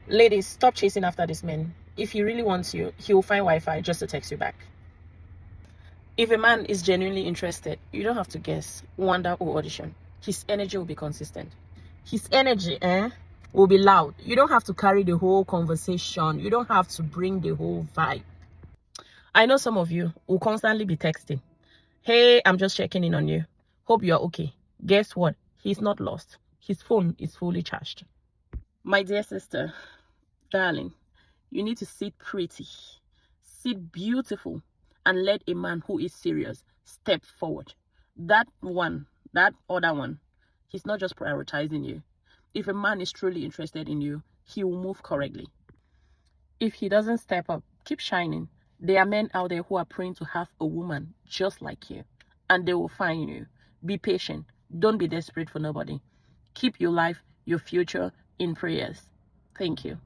Ladies, stop chasing after this man. If he really wants you, he will find Wi-Fi just to text you back. If a man is genuinely interested, you don't have to guess, wonder, or audition. His energy will be consistent. His energy will be loud. You don't have to carry the whole conversation. You don't have to bring the whole vibe. I know some of you will constantly be texting. Hey, I'm just checking in on you. Hope you're okay. Guess what? He's not lost. His phone is fully charged. My dear sister, darling, you need to sit pretty, sit beautiful, and let a man who is serious step forward. That other one, he's not just prioritizing you. If a man is truly interested in you, he will move correctly. If he doesn't step up, keep shining. There are men out there who are praying to have a woman just like you, and they will find you. Be patient. Don't be desperate for nobody. Keep your life, your future in prayers. Thank you.